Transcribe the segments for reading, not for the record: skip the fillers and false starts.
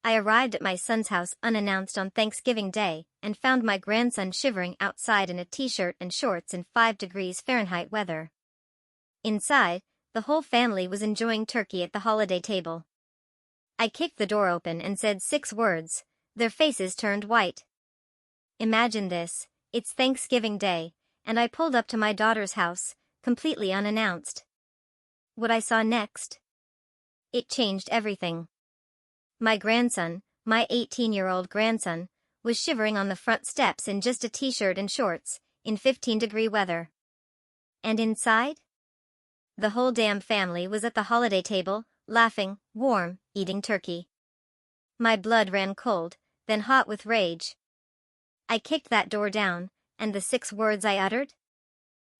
I arrived at my son's house unannounced on Thanksgiving Day and found my grandson shivering outside in a t-shirt and shorts in 5 degrees Fahrenheit weather. Inside, the whole family was enjoying turkey at the holiday table. I kicked the door open and said 6 words. Their faces turned white. Imagine this, it's Thanksgiving Day, and I pulled up to my daughter's house, completely unannounced. What I saw next? It changed everything. My grandson, my 18-year-old grandson, was shivering on the front steps in just a t-shirt and shorts, in 15-degree weather. And inside? The whole damn family was at the holiday table, laughing, warm, eating turkey. My blood ran cold, then hot with rage. I kicked that door down, and the 6 words I uttered?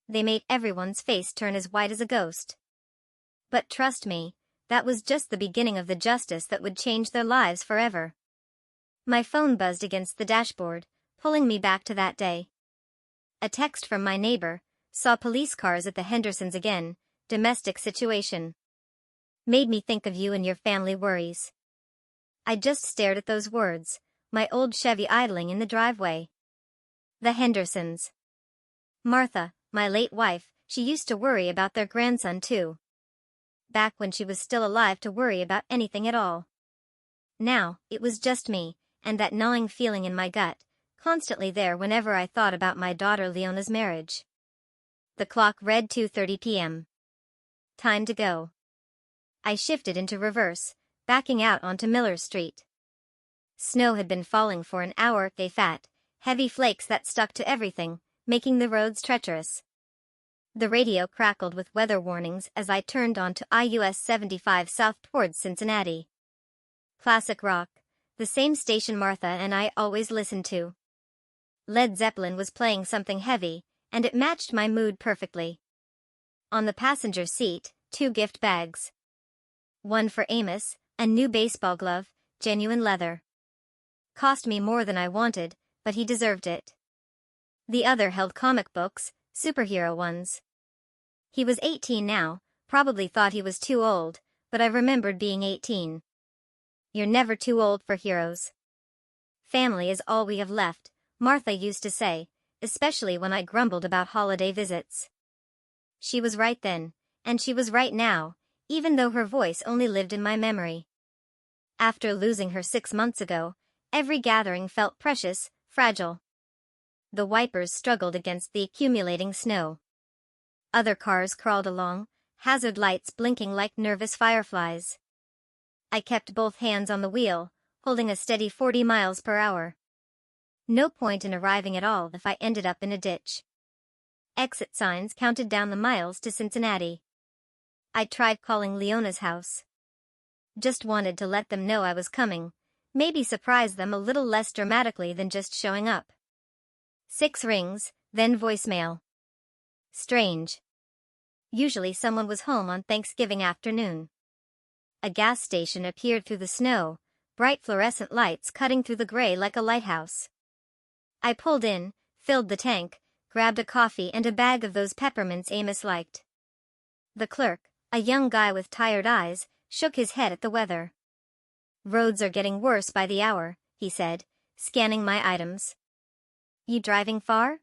They made everyone's face turn as white as a ghost. But trust me, that was just the beginning of the justice that would change their lives forever. My phone buzzed against the dashboard, pulling me back to that day. A text from my neighbor, saw police cars at the Hendersons again, domestic situation. Made me think of you and your family worries. I just stared at those words, my old Chevy idling in the driveway. The Hendersons. Martha, my late wife, she used to worry about their grandson too. Back when she was still alive to worry about anything at all. Now, it was just me, and that gnawing feeling in my gut, constantly there whenever I thought about my daughter Leona's marriage. The clock read 2:30 p.m. Time to go. I shifted into reverse, backing out onto Miller Street. Snow had been falling for an hour, fat, heavy flakes that stuck to everything, making the roads treacherous. The radio crackled with weather warnings as I turned onto I-US 75 south towards Cincinnati. Classic rock, the same station Martha and I always listened to. Led Zeppelin was playing something heavy, and it matched my mood perfectly. On the passenger seat, 2 gift bags. One for Amos, a new baseball glove, genuine leather. Cost me more than I wanted, but he deserved it. The other held comic books, superhero ones. He was 18 now, probably thought he was too old, but I remembered being 18. You're never too old for heroes. Family is all we have left, Martha used to say, especially when I grumbled about holiday visits. She was right then, and she was right now, even though her voice only lived in my memory. After losing her 6 months ago, every gathering felt precious, fragile. The wipers struggled against the accumulating snow. Other cars crawled along, hazard lights blinking like nervous fireflies. I kept both hands on the wheel, holding a steady 40 miles per hour. No point in arriving at all if I ended up in a ditch. Exit signs counted down the miles to Cincinnati. I tried calling Leona's house. Just wanted to let them know I was coming, maybe surprise them a little less dramatically than just showing up. 6 rings, then voicemail. Strange. Usually someone was home on Thanksgiving afternoon. A gas station appeared through the snow, bright fluorescent lights cutting through the gray like a lighthouse. I pulled in, filled the tank, grabbed a coffee and a bag of those peppermints Amos liked. The clerk, a young guy with tired eyes, shook his head at the weather. Roads are getting worse by the hour, he said, scanning my items. You driving far?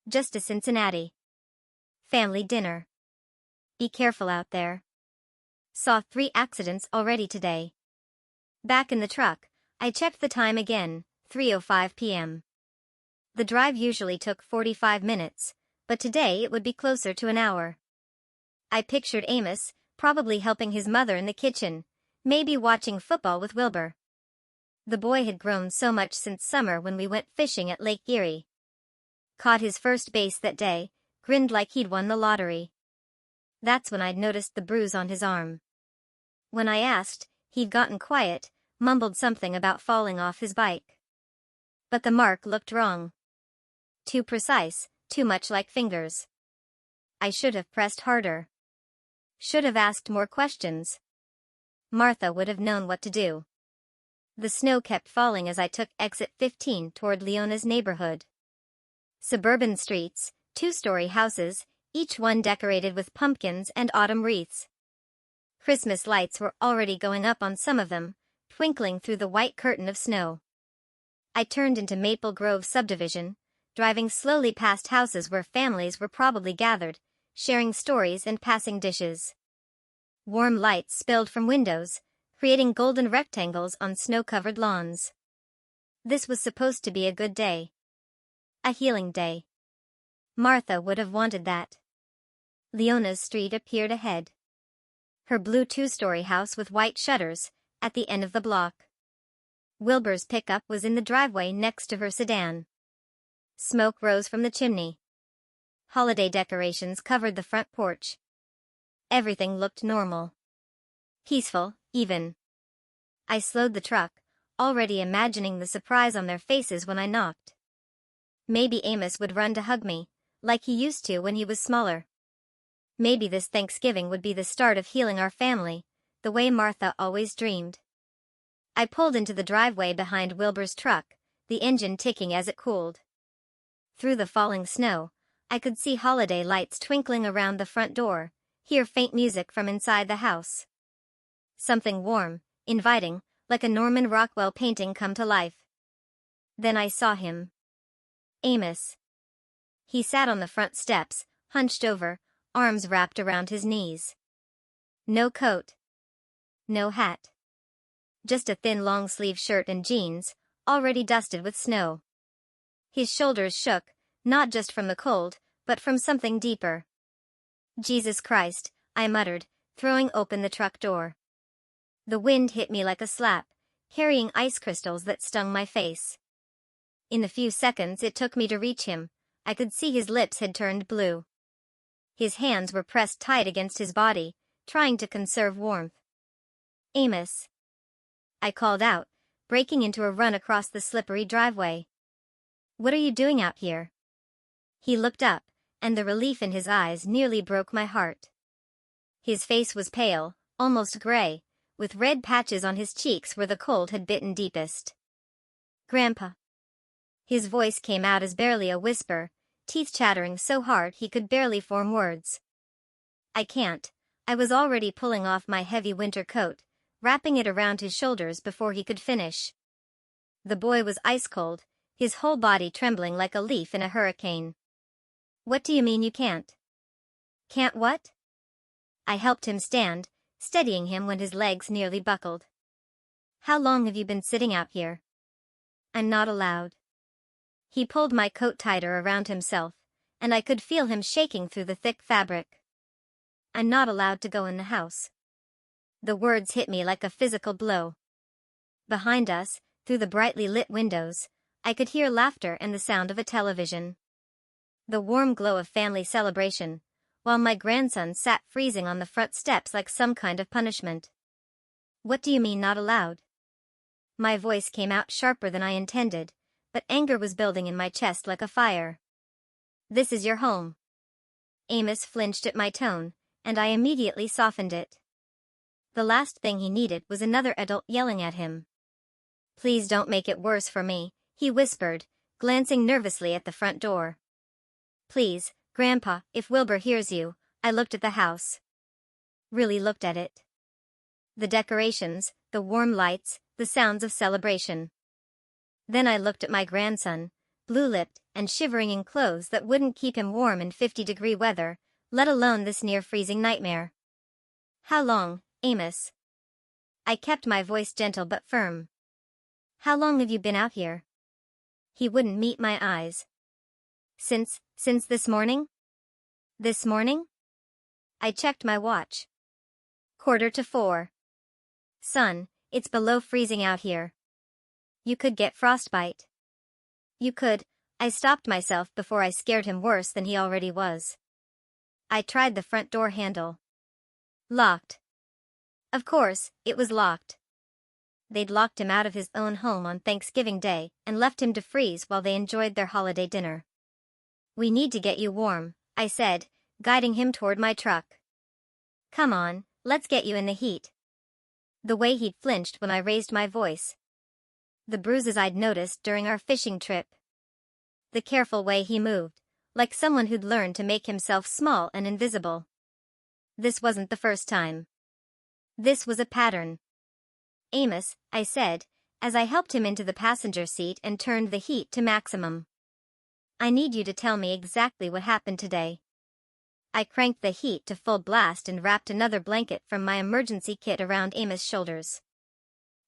Just to Cincinnati. Family dinner. Be careful out there. Saw 3 accidents already today. Back in the truck, I checked the time again, 3:05 p.m. The drive usually took 45 minutes, but today it would be closer to an hour. I pictured Amos, probably helping his mother in the kitchen, maybe watching football with Wilbur. The boy had grown so much since summer when we went fishing at Lake Erie. Caught his first base that day, grinned like he'd won the lottery. That's when I'd noticed the bruise on his arm. When I asked, he'd gotten quiet, mumbled something about falling off his bike. But the mark looked wrong. Too precise, too much like fingers. I should have pressed harder. Should have asked more questions. Martha would have known what to do. The snow kept falling as I took exit 15 toward Leona's neighborhood. Suburban streets, 2-story houses, each one decorated with pumpkins and autumn wreaths. Christmas lights were already going up on some of them, twinkling through the white curtain of snow. I turned into Maple Grove subdivision, driving slowly past houses where families were probably gathered, sharing stories and passing dishes. Warm lights spilled from windows, creating golden rectangles on snow-covered lawns. This was supposed to be a good day. A healing day. Martha would have wanted that. Leona's street appeared ahead. Her blue two-story house with white shutters, at the end of the block. Wilbur's pickup was in the driveway next to her sedan. Smoke rose from the chimney. Holiday decorations covered the front porch. Everything looked normal. Peaceful, even. I slowed the truck, already imagining the surprise on their faces when I knocked. Maybe Amos would run to hug me, like he used to when he was smaller. Maybe this Thanksgiving would be the start of healing our family, the way Martha always dreamed. I pulled into the driveway behind Wilbur's truck, the engine ticking as it cooled. Through the falling snow, I could see holiday lights twinkling around the front door, hear faint music from inside the house. Something warm, inviting, like a Norman Rockwell painting come to life. Then I saw him. Amos. He sat on the front steps, hunched over, arms wrapped around his knees. No coat. No hat. Just a thin long-sleeve shirt and jeans, already dusted with snow. His shoulders shook, not just from the cold, but from something deeper. Jesus Christ, I muttered, throwing open the truck door. The wind hit me like a slap, carrying ice crystals that stung my face. In the few seconds it took me to reach him, I could see his lips had turned blue. His hands were pressed tight against his body, trying to conserve warmth. Amos. I called out, breaking into a run across the slippery driveway. What are you doing out here? He looked up, and the relief in his eyes nearly broke my heart. His face was pale, almost gray, with red patches on his cheeks where the cold had bitten deepest. Grandpa. His voice came out as barely a whisper, teeth chattering so hard he could barely form words. I can't. I was already pulling off my heavy winter coat, wrapping it around his shoulders before he could finish. The boy was ice cold, his whole body trembling like a leaf in a hurricane. What do you mean you can't? Can't what? I helped him stand, steadying him when his legs nearly buckled. How long have you been sitting out here? I'm not allowed. He pulled my coat tighter around himself, and I could feel him shaking through the thick fabric. I'm not allowed to go in the house. The words hit me like a physical blow. Behind us, through the brightly lit windows, I could hear laughter and the sound of a television. The warm glow of family celebration, while my grandson sat freezing on the front steps like some kind of punishment. What do you mean not allowed? My voice came out sharper than I intended, but anger was building in my chest like a fire. This is your home. Amos flinched at my tone, and I immediately softened it. The last thing he needed was another adult yelling at him. Please don't make it worse for me, he whispered, glancing nervously at the front door. Please, Grandpa, if Wilbur hears you. I looked at the house. Really looked at it. The decorations, the warm lights, the sounds of celebration. Then I looked at my grandson, blue-lipped and shivering in clothes that wouldn't keep him warm in 50-degree weather, let alone this near-freezing nightmare. How long, Amos? I kept my voice gentle but firm. How long have you been out here? He wouldn't meet my eyes. Since this morning? This morning? I checked my watch. 3:45. Son, it's below freezing out here. You could get frostbite. You could. I stopped myself before I scared him worse than he already was. I tried the front door handle. Locked. Of course, it was locked. They'd locked him out of his own home on Thanksgiving Day and left him to freeze while they enjoyed their holiday dinner. We need to get you warm, I said, guiding him toward my truck. Come on, let's get you in the heat. The way he'd flinched when I raised my voice. The bruises I'd noticed during our fishing trip. The careful way he moved, like someone who'd learned to make himself small and invisible. This wasn't the first time. This was a pattern. Amos, I said, as I helped him into the passenger seat and turned the heat to maximum. I need you to tell me exactly what happened today. I cranked the heat to full blast and wrapped another blanket from my emergency kit around Amos' shoulders.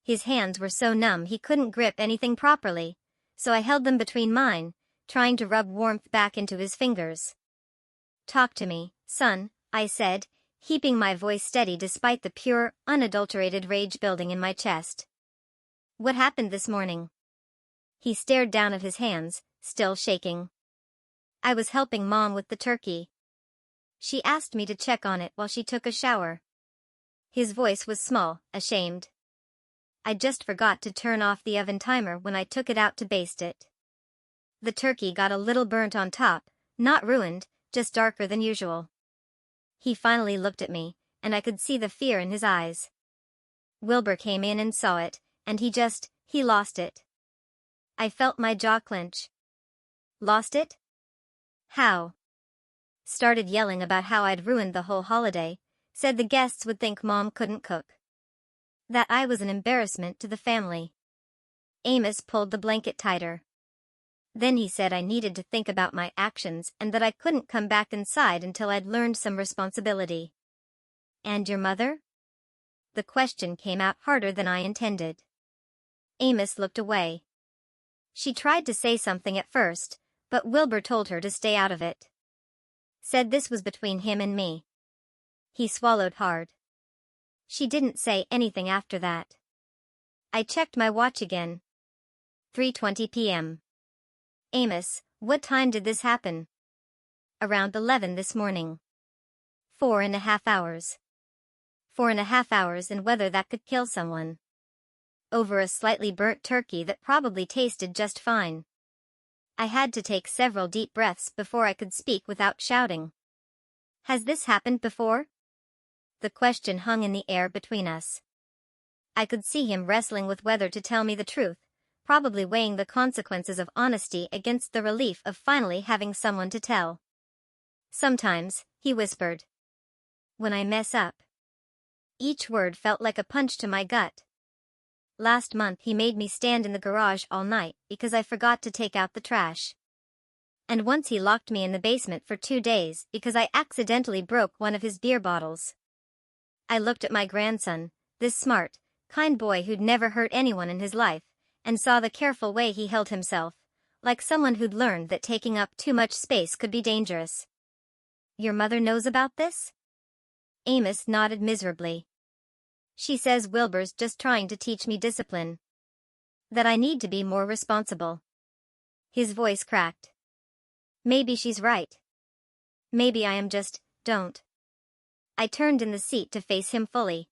His hands were so numb he couldn't grip anything properly, so I held them between mine, trying to rub warmth back into his fingers. Talk to me, son, I said, keeping my voice steady despite the pure, unadulterated rage building in my chest. What happened this morning? He stared down at his hands, still shaking. I was helping Mom with the turkey. She asked me to check on it while she took a shower. His voice was small, ashamed. I just forgot to turn off the oven timer when I took it out to baste it. The turkey got a little burnt on top, not ruined, just darker than usual. He finally looked at me, and I could see the fear in his eyes. Wilbur came in and saw it, and he lost it. I felt my jaw clench. Lost it? How? Started yelling about how I'd ruined the whole holiday, said the guests would think Mom couldn't cook. That I was an embarrassment to the family. Amos pulled the blanket tighter. Then he said I needed to think about my actions and that I couldn't come back inside until I'd learned some responsibility. And your mother? The question came out harder than I intended. Amos looked away. She tried to say something at first, but Wilbur told her to stay out of it. Said this was between him and me. He swallowed hard. She didn't say anything after that. I checked my watch again. 3:20 p.m. Amos, what time did this happen? Around 11 this morning. 4.5 hours. 4.5 hours in weather that could kill someone. Over a slightly burnt turkey that probably tasted just fine. I had to take several deep breaths before I could speak without shouting. Has this happened before? The question hung in the air between us. I could see him wrestling with whether to tell me the truth, probably weighing the consequences of honesty against the relief of finally having someone to tell. Sometimes, he whispered. When I mess up. Each word felt like a punch to my gut. Last month he made me stand in the garage all night because I forgot to take out the trash. And once he locked me in the basement for 2 days because I accidentally broke one of his beer bottles. I looked at my grandson, this smart, kind boy who'd never hurt anyone in his life, and saw the careful way he held himself, like someone who'd learned that taking up too much space could be dangerous. Your mother knows about this? Amos nodded miserably. She says Wilbur's just trying to teach me discipline. That I need to be more responsible. His voice cracked. Maybe she's right. Maybe I am just, don't. I turned in the seat to face him fully.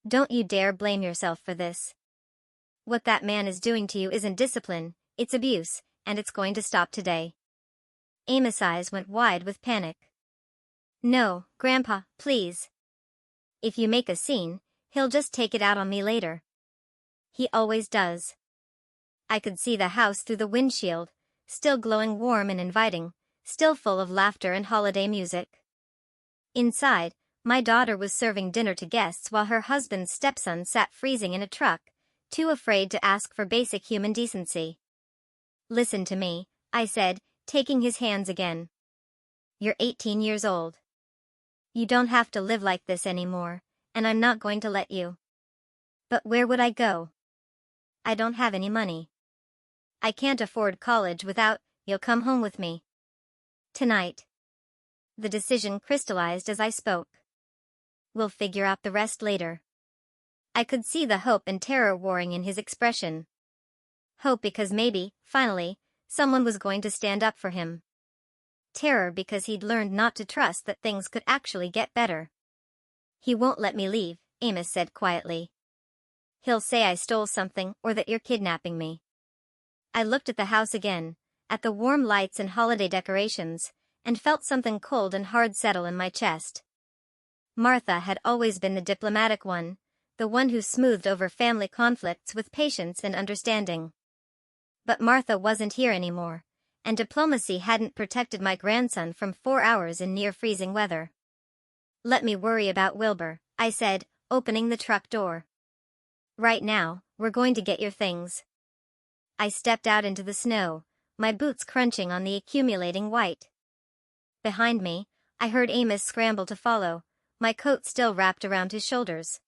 Don't you dare blame yourself for this. What that man is doing to you isn't discipline, it's abuse, and it's going to stop today. Amos' eyes went wide with panic. No, Grandpa, please. If you make a scene, he'll just take it out on me later. He always does. I could see the house through the windshield, still glowing warm and inviting, still full of laughter and holiday music. Inside, my daughter was serving dinner to guests while her husband's stepson sat freezing in a truck, too afraid to ask for basic human decency. Listen to me, I said, taking his hands again. You're 18 years old. You don't have to live like this anymore, and I'm not going to let you. But where would I go? I don't have any money. I can't afford college without, you'll come home with me. Tonight. The decision crystallized as I spoke. We'll figure out the rest later. I could see the hope and terror warring in his expression. Hope because maybe, finally, someone was going to stand up for him. Terror because he'd learned not to trust that things could actually get better. He won't let me leave, Amos said quietly. He'll say I stole something or that you're kidnapping me. I looked at the house again, at the warm lights and holiday decorations, and felt something cold and hard settle in my chest. Martha had always been the diplomatic one, the one who smoothed over family conflicts with patience and understanding. But Martha wasn't here anymore, and diplomacy hadn't protected my grandson from 4 hours in near-freezing weather. Let me worry about Wilbur, I said, opening the truck door. Right now, we're going to get your things. I stepped out into the snow, my boots crunching on the accumulating white. Behind me, I heard Amos scramble to follow, my coat still wrapped around his shoulders.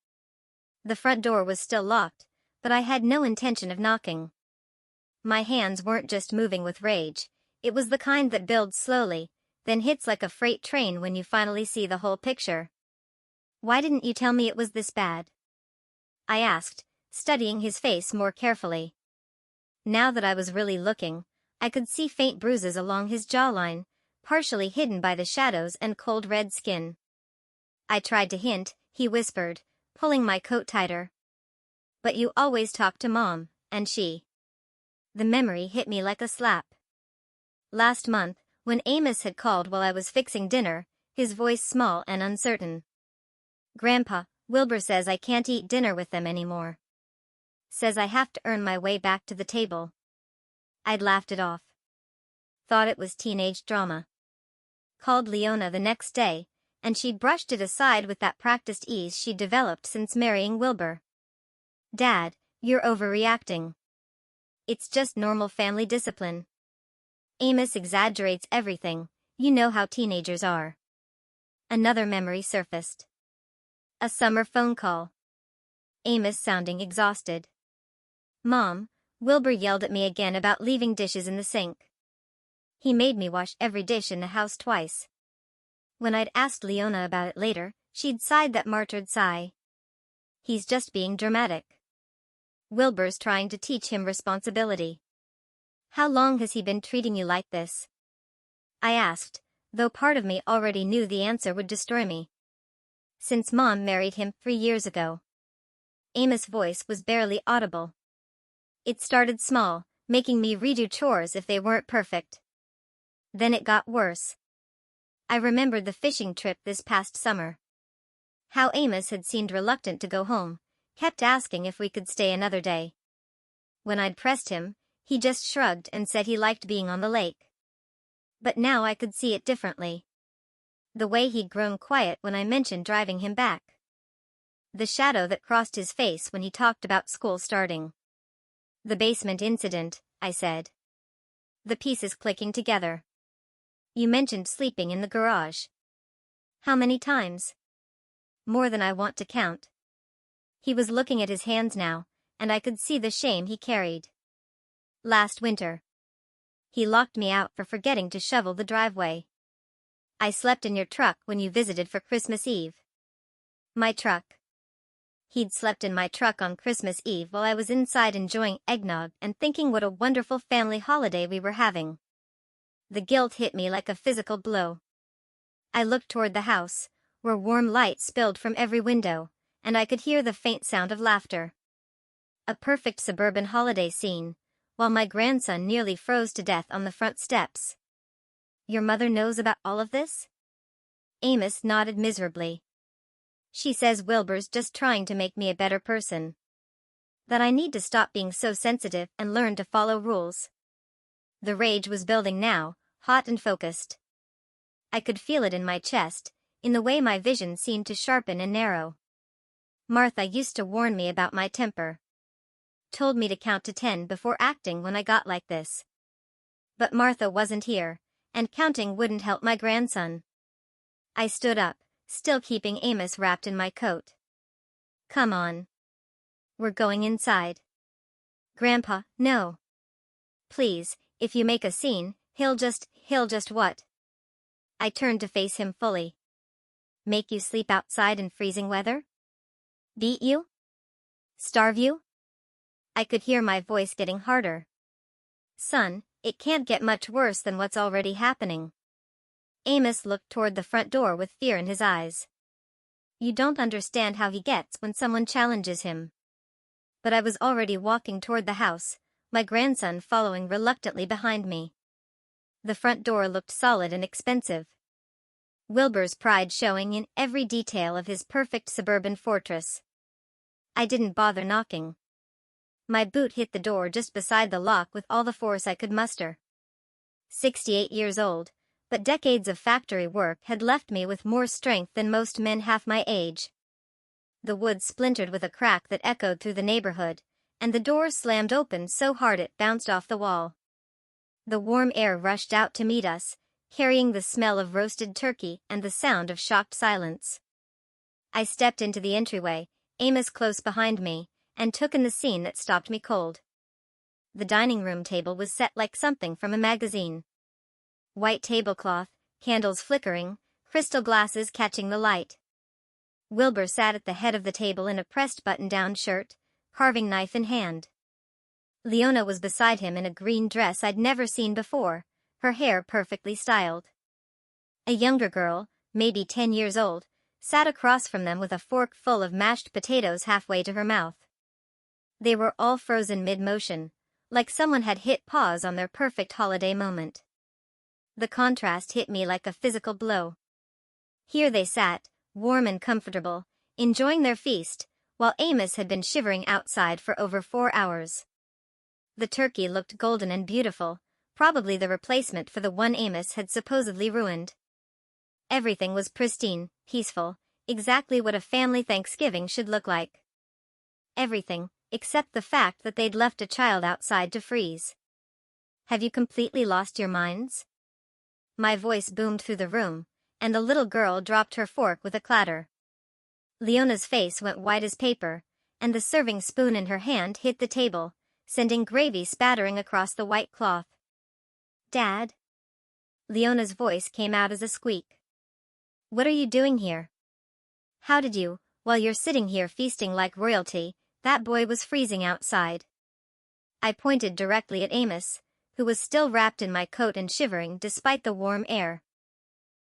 The front door was still locked, but I had no intention of knocking. My hands weren't just moving with rage, it was the kind that builds slowly, then hits like a freight train when you finally see the whole picture. Why didn't you tell me it was this bad? I asked, studying his face more carefully. Now that I was really looking, I could see faint bruises along his jawline, partially hidden by the shadows and cold red skin. I tried to hint, he whispered, pulling my coat tighter. But you always talk to Mom, and she. The memory hit me like a slap. Last month, when Amos had called while I was fixing dinner, his voice small and uncertain. Grandpa, Wilbur says I can't eat dinner with them anymore. Says I have to earn my way back to the table. I'd laughed it off. Thought it was teenage drama. Called Leona the next day, and she brushed it aside with that practiced ease she'd developed since marrying Wilbur. Dad, you're overreacting. It's just normal family discipline. Amos exaggerates everything, you know how teenagers are. Another memory surfaced. A summer phone call. Amos sounding exhausted. Mom, Wilbur yelled at me again about leaving dishes in the sink. He made me wash every dish in the house twice. When I'd asked Leona about it later, she'd sighed that martyred sigh. He's just being dramatic. Wilbur's trying to teach him responsibility. How long has he been treating you like this? I asked, though part of me already knew the answer would destroy me. Since Mom married him 3 years ago. Amos' voice was barely audible. It started small, making me redo chores if they weren't perfect. Then it got worse. I remembered the fishing trip this past summer. How Amos had seemed reluctant to go home, kept asking if we could stay another day. When I'd pressed him, he just shrugged and said he liked being on the lake. But now I could see it differently. The way he'd grown quiet when I mentioned driving him back. The shadow that crossed his face when he talked about school starting. The basement incident, I said. The pieces clicking together. You mentioned sleeping in the garage. How many times? More than I want to count. He was looking at his hands now, and I could see the shame he carried. Last winter. He locked me out for forgetting to shovel the driveway. I slept in your truck when you visited for Christmas Eve. My truck. He'd slept in my truck on Christmas Eve while I was inside enjoying eggnog and thinking what a wonderful family holiday we were having. The guilt hit me like a physical blow. I looked toward the house, where warm light spilled from every window, and I could hear the faint sound of laughter. A perfect suburban holiday scene, while my grandson nearly froze to death on the front steps. Your mother knows about all of this? Amos nodded miserably. She says Wilbur's just trying to make me a better person. That I need to stop being so sensitive and learn to follow rules. The rage was building now, hot and focused. I could feel it in my chest, in the way my vision seemed to sharpen and narrow. Martha used to warn me about my temper. Told me to count to 10 before acting when I got like this. But Martha wasn't here, and counting wouldn't help my grandson. I stood up, still keeping Amos wrapped in my coat. Come on. We're going inside. Grandpa, no. Please, if you make a scene, he'll just what? I turned to face him fully. Make you sleep outside in freezing weather? Beat you? Starve you? I could hear my voice getting harder. Son, it can't get much worse than what's already happening. Amos looked toward the front door with fear in his eyes. You don't understand how he gets when someone challenges him. But I was already walking toward the house, my grandson following reluctantly behind me. The front door looked solid and expensive. Wilbur's pride showing in every detail of his perfect suburban fortress. I didn't bother knocking. My boot hit the door just beside the lock with all the force I could muster. 68 years old, but decades of factory work had left me with more strength than most men half my age. The wood splintered with a crack that echoed through the neighborhood, and the door slammed open so hard it bounced off the wall. The warm air rushed out to meet us, carrying the smell of roasted turkey and the sound of shocked silence. I stepped into the entryway, Amos close behind me, and took in the scene that stopped me cold. The dining room table was set like something from a magazine. White tablecloth, candles flickering, crystal glasses catching the light. Wilbur sat at the head of the table in a pressed button-down shirt, carving knife in hand. Leona was beside him in a green dress I'd never seen before, her hair perfectly styled. A younger girl, maybe 10 years old, sat across from them with a fork full of mashed potatoes halfway to her mouth. They were all frozen mid-motion, like someone had hit pause on their perfect holiday moment. The contrast hit me like a physical blow. Here they sat, warm and comfortable, enjoying their feast, while Amos had been shivering outside for over 4 hours. The turkey looked golden and beautiful, probably the replacement for the one Amos had supposedly ruined. Everything was pristine, peaceful, exactly what a family Thanksgiving should look like. Everything, except the fact that they'd left a child outside to freeze. Have you completely lost your minds? My voice boomed through the room, and the little girl dropped her fork with a clatter. Leona's face went white as paper, and the serving spoon in her hand hit the table, sending gravy spattering across the white cloth. Dad? Leona's voice came out as a squeak. What are you doing here? How did you, while you're sitting here feasting like royalty, that boy was freezing outside. I pointed directly at Amos, who was still wrapped in my coat and shivering despite the warm air.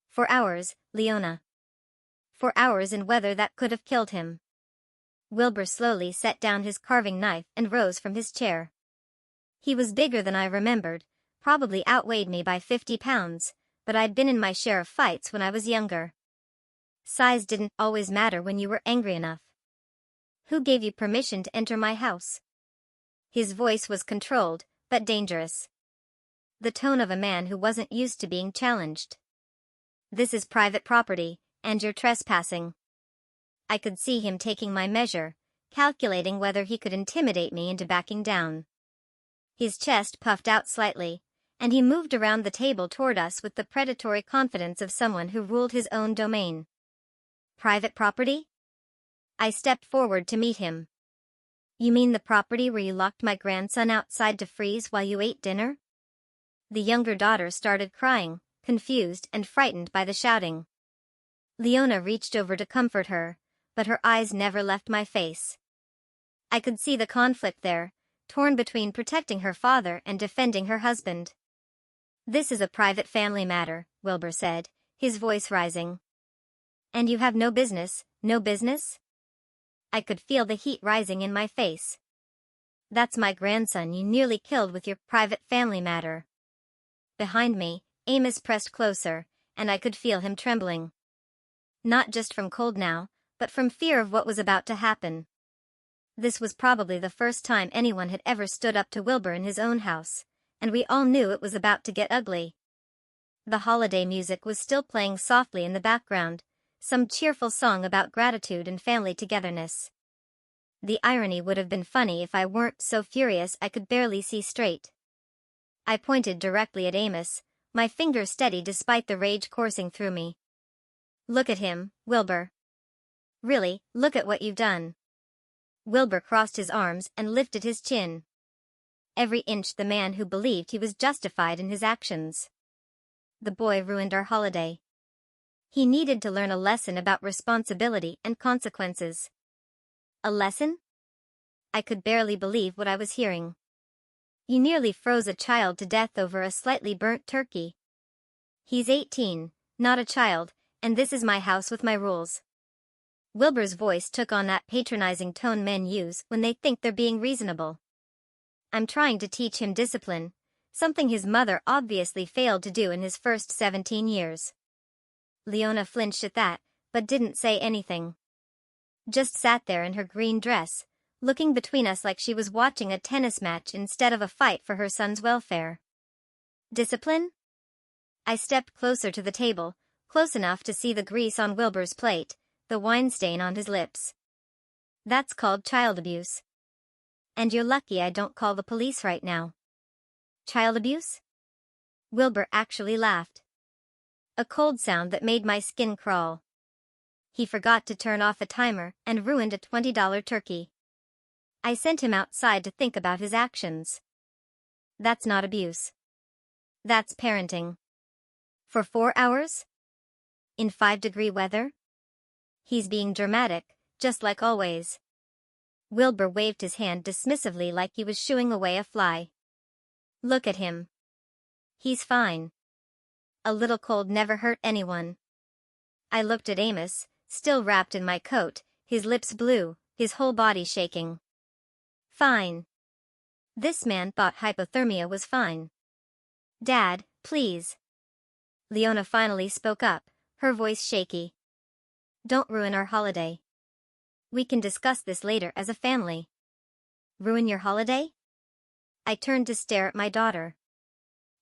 4 hours, Leona. 4 hours in weather that could have killed him. Wilbur slowly set down his carving knife and rose from his chair. He was bigger than I remembered, probably outweighed me by 50 pounds, but I'd been in my share of fights when I was younger. Size didn't always matter when you were angry enough. Who gave you permission to enter my house? His voice was controlled, but dangerous. The tone of a man who wasn't used to being challenged. This is private property, and you're trespassing. I could see him taking my measure, calculating whether he could intimidate me into backing down. His chest puffed out slightly, and he moved around the table toward us with the predatory confidence of someone who ruled his own domain. Private property? I stepped forward to meet him. You mean the property where you locked my grandson outside to freeze while you ate dinner? The younger daughter started crying, confused and frightened by the shouting. Leona reached over to comfort her, but her eyes never left my face. I could see the conflict there, torn between protecting her father and defending her husband. This is a private family matter, Wilbur said, his voice rising. And you have no business, no business? I could feel the heat rising in my face. That's my grandson you nearly killed with your private family matter. Behind me, Amos pressed closer, and I could feel him trembling. Not just from cold now, but from fear of what was about to happen. This was probably the first time anyone had ever stood up to Wilbur in his own house, and we all knew it was about to get ugly. The holiday music was still playing softly in the background, some cheerful song about gratitude and family togetherness. The irony would have been funny if I weren't so furious I could barely see straight. I pointed directly at Amos, my finger steady despite the rage coursing through me. Look at him, Wilbur. Really, look at what you've done. Wilbur crossed his arms and lifted his chin. Every inch the man who believed he was justified in his actions. The boy ruined our holiday. He needed to learn a lesson about responsibility and consequences. A lesson? I could barely believe what I was hearing. You nearly froze a child to death over a slightly burnt turkey. He's 18, not a child, and this is my house with my rules. Wilbur's voice took on that patronizing tone men use when they think they're being reasonable. I'm trying to teach him discipline, something his mother obviously failed to do in his first 17 years. Leona flinched at that, but didn't say anything. Just sat there in her green dress, looking between us like she was watching a tennis match instead of a fight for her son's welfare. Discipline? I stepped closer to the table, close enough to see the grease on Wilbur's plate, the wine stain on his lips. That's called child abuse. And you're lucky I don't call the police right now. Child abuse? Wilbur actually laughed. A cold sound that made my skin crawl. He forgot to turn off a timer and ruined a $20 turkey. I sent him outside to think about his actions. That's not abuse. That's parenting. For 4 hours? In 5-degree weather? He's being dramatic, just like always. Wilbur waved his hand dismissively like he was shooing away a fly. Look at him. He's fine. A little cold never hurt anyone. I looked at Amos, still wrapped in my coat, his lips blue, his whole body shaking. Fine. This man thought hypothermia was fine. Dad, please. Leona finally spoke up, her voice shaky. Don't ruin our holiday. We can discuss this later as a family. Ruin your holiday? I turned to stare at my daughter.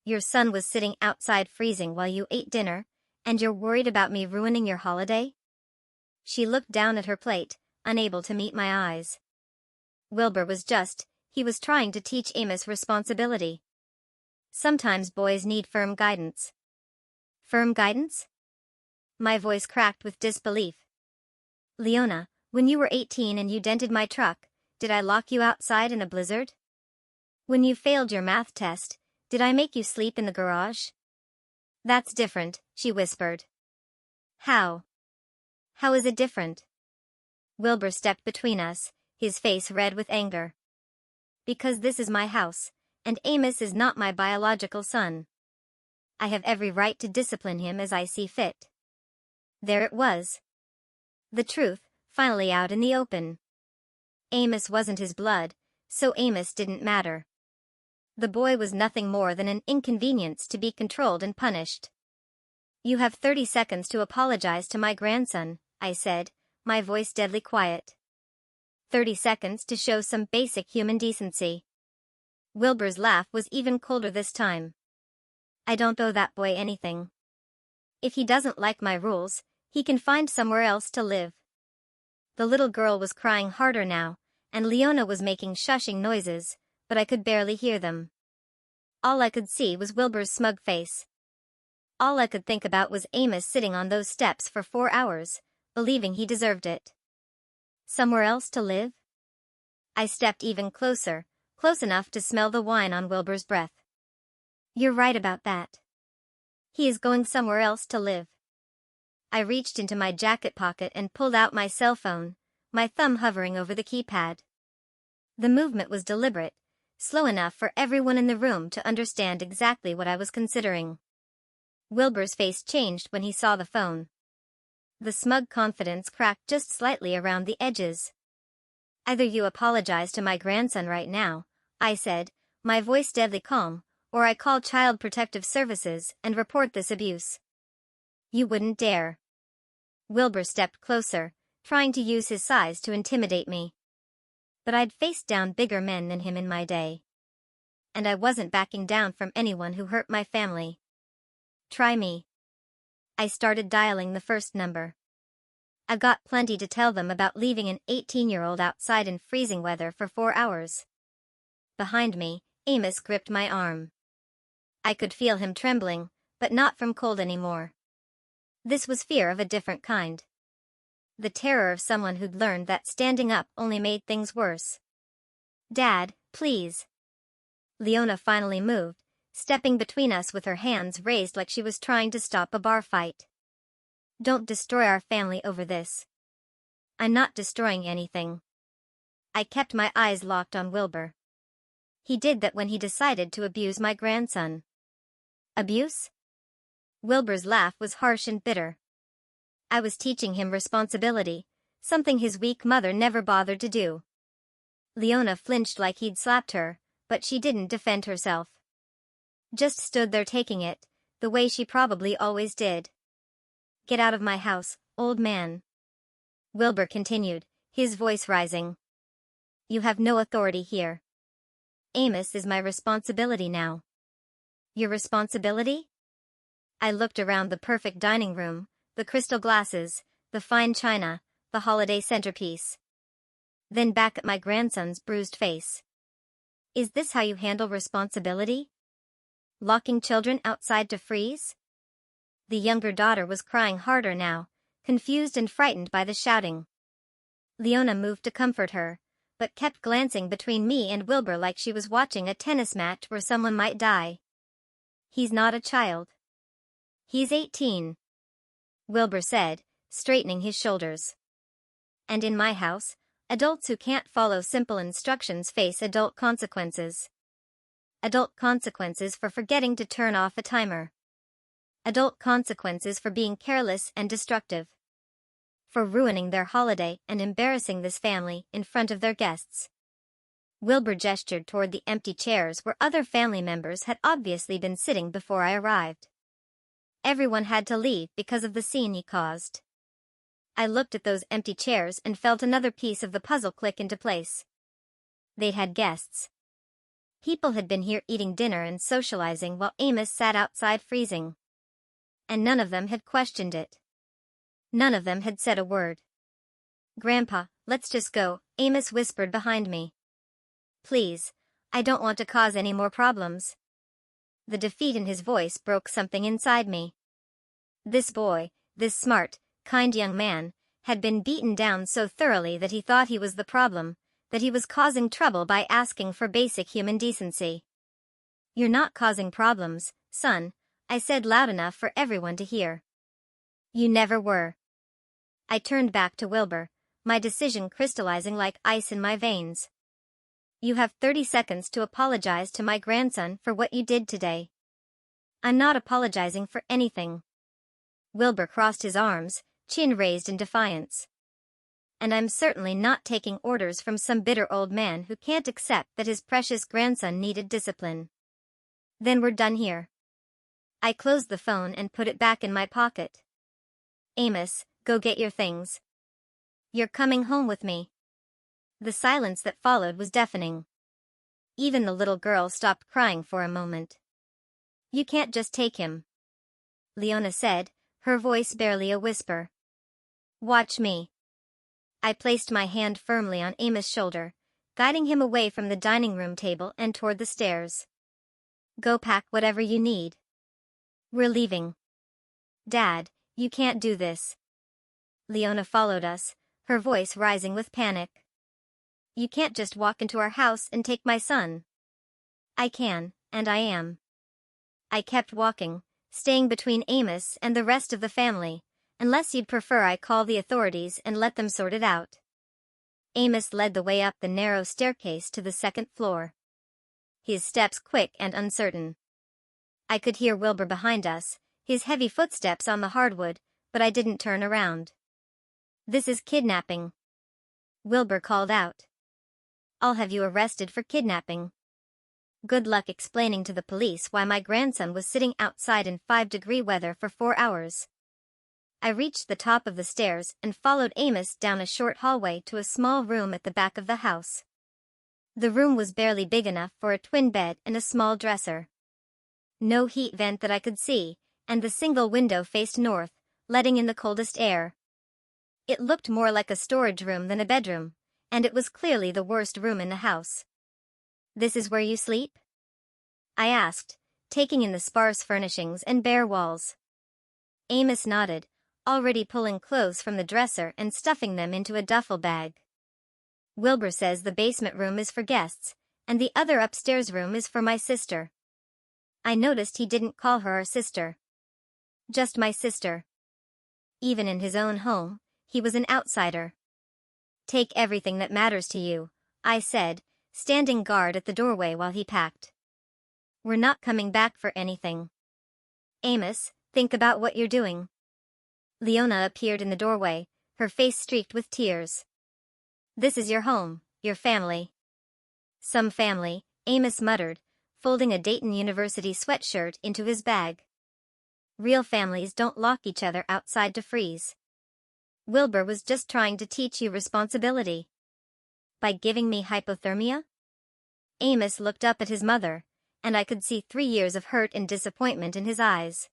Your son was sitting outside freezing while you ate dinner, and you're worried about me ruining your holiday? She looked down at her plate, unable to meet my eyes. Wilbur was he was trying to teach Amos responsibility. Sometimes boys need firm guidance. Firm guidance? My voice cracked with disbelief. Leona, when you were 18 and you dented my truck, did I lock you outside in a blizzard? When you failed your math test, did I make you sleep in the garage? That's different, she whispered. How? How is it different? Wilbur stepped between us, his face red with anger. Because this is my house, and Amos is not my biological son. I have every right to discipline him as I see fit. There it was. The truth, finally out in the open. Amos wasn't his blood, so Amos didn't matter. The boy was nothing more than an inconvenience to be controlled and punished. You have 30 seconds to apologize to my grandson, I said, my voice deadly quiet. 30 seconds to show some basic human decency. Wilbur's laugh was even colder this time. I don't owe that boy anything. If he doesn't like my rules, he can find somewhere else to live. The little girl was crying harder now, and Leona was making shushing noises, but I could barely hear them. All I could see was Wilbur's smug face. All I could think about was Amos sitting on those steps for 4 hours, believing he deserved it. Somewhere else to live? I stepped even closer, close enough to smell the wine on Wilbur's breath. You're right about that. He is going somewhere else to live. I reached into my jacket pocket and pulled out my cell phone, my thumb hovering over the keypad. The movement was deliberate, slow enough for everyone in the room to understand exactly what I was considering. Wilbur's face changed when he saw the phone. The smug confidence cracked just slightly around the edges. Either you apologize to my grandson right now, I said, my voice deadly calm, or I call Child Protective Services and report this abuse. You wouldn't dare. Wilbur stepped closer, trying to use his size to intimidate me. But I'd faced down bigger men than him in my day. And I wasn't backing down from anyone who hurt my family. Try me. I started dialing the first number. I got plenty to tell them about leaving an 18-year-old outside in freezing weather for 4 hours. Behind me, Amos gripped my arm. I could feel him trembling, but not from cold anymore. This was fear of a different kind. The terror of someone who'd learned that standing up only made things worse. Dad, please. Leona finally moved, stepping between us with her hands raised like she was trying to stop a bar fight. Don't destroy our family over this. I'm not destroying anything. I kept my eyes locked on Wilbur. He did that when he decided to abuse my grandson. Abuse? Wilbur's laugh was harsh and bitter. I was teaching him responsibility, something his weak mother never bothered to do. Leona flinched like he'd slapped her, but she didn't defend herself. Just stood there taking it, the way she probably always did. Get out of my house, old man. Wilbur continued, his voice rising. You have no authority here. Amos is my responsibility now. Your responsibility? I looked around the perfect dining room, the crystal glasses, the fine china, the holiday centerpiece. then back at my grandson's bruised face. Is this how you handle responsibility? Locking children outside to freeze? The younger daughter was crying harder now, confused and frightened by the shouting. Leona moved to comfort her, but kept glancing between me and Wilbur like she was watching a tennis match where someone might die. He's not a child. He's 18. Wilbur said, straightening his shoulders. And in my house, adults who can't follow simple instructions face adult consequences. Adult consequences for forgetting to turn off a timer. Adult consequences for being careless and destructive. For ruining their holiday and embarrassing this family in front of their guests. Wilbur gestured toward the empty chairs where other family members had obviously been sitting before I arrived. Everyone had to leave because of the scene he caused. I looked at those empty chairs and felt another piece of the puzzle click into place. They'd had guests. People had been here eating dinner and socializing while Amos sat outside freezing. And none of them had questioned it. None of them had said a word. "Grandpa, let's just go," Amos whispered behind me. "Please, I don't want to cause any more problems." The defeat in his voice broke something inside me. This boy, this smart, kind young man, had been beaten down so thoroughly that he thought he was the problem, that he was causing trouble by asking for basic human decency. "You're not causing problems, son," I said loud enough for everyone to hear. "You never were." I turned back to Wilbur, my decision crystallizing like ice in my veins. "You have 30 seconds to apologize to my grandson for what you did today." "I'm not apologizing for anything." Wilbur crossed his arms, chin raised in defiance. "And I'm certainly not taking orders from some bitter old man who can't accept that his precious grandson needed discipline." "Then we're done here." I closed the phone and put it back in my pocket. "Amos, go get your things. You're coming home with me." The silence that followed was deafening. Even the little girl stopped crying for a moment. "You can't just take him," Leona said, her voice barely a whisper. "Watch me." I placed my hand firmly on Amos' shoulder, guiding him away from the dining room table and toward the stairs. "Go pack whatever you need. We're leaving." "Dad, you can't do this." Leona followed us, her voice rising with panic. "You can't just walk into our house and take my son." "I can, and I am." I kept walking, staying between Amos and the rest of the family, unless you'd prefer I call the authorities and let them sort it out. Amos led the way up the narrow staircase to the second floor. His steps quick and uncertain. I could hear Wilbur behind us, his heavy footsteps on the hardwood, but I didn't turn around. "This is kidnapping," Wilbur called out. "I'll have you arrested for kidnapping. Good luck explaining to the police why my grandson was sitting outside in 5-degree weather for 4 hours. I reached the top of the stairs and followed Amos down a short hallway to a small room at the back of the house. The room was barely big enough for a twin bed and a small dresser. No heat vent that I could see, and the single window faced north, letting in the coldest air. It looked more like a storage room than a bedroom, and it was clearly the worst room in the house. "This is where you sleep?" I asked, taking in the sparse furnishings and bare walls. Amos nodded, already pulling clothes from the dresser and stuffing them into a duffel bag. "Wilbur says the basement room is for guests, and the other upstairs room is for my sister." I noticed he didn't call her our sister. "Just my sister." Even in his own home, he was an outsider. "Take everything that matters to you," I said, standing guard at the doorway while he packed. "We're not coming back for anything. Amos, think about what you're doing." Leona appeared in the doorway, her face streaked with tears. "This is your home, your family." "Some family," Amos muttered, folding a Dayton University sweatshirt into his bag. "Real families don't lock each other outside to freeze. Wilbur was just trying to teach you responsibility." "By giving me hypothermia?" Amos looked up at his mother, and I could see 3 years of hurt and disappointment in his eyes.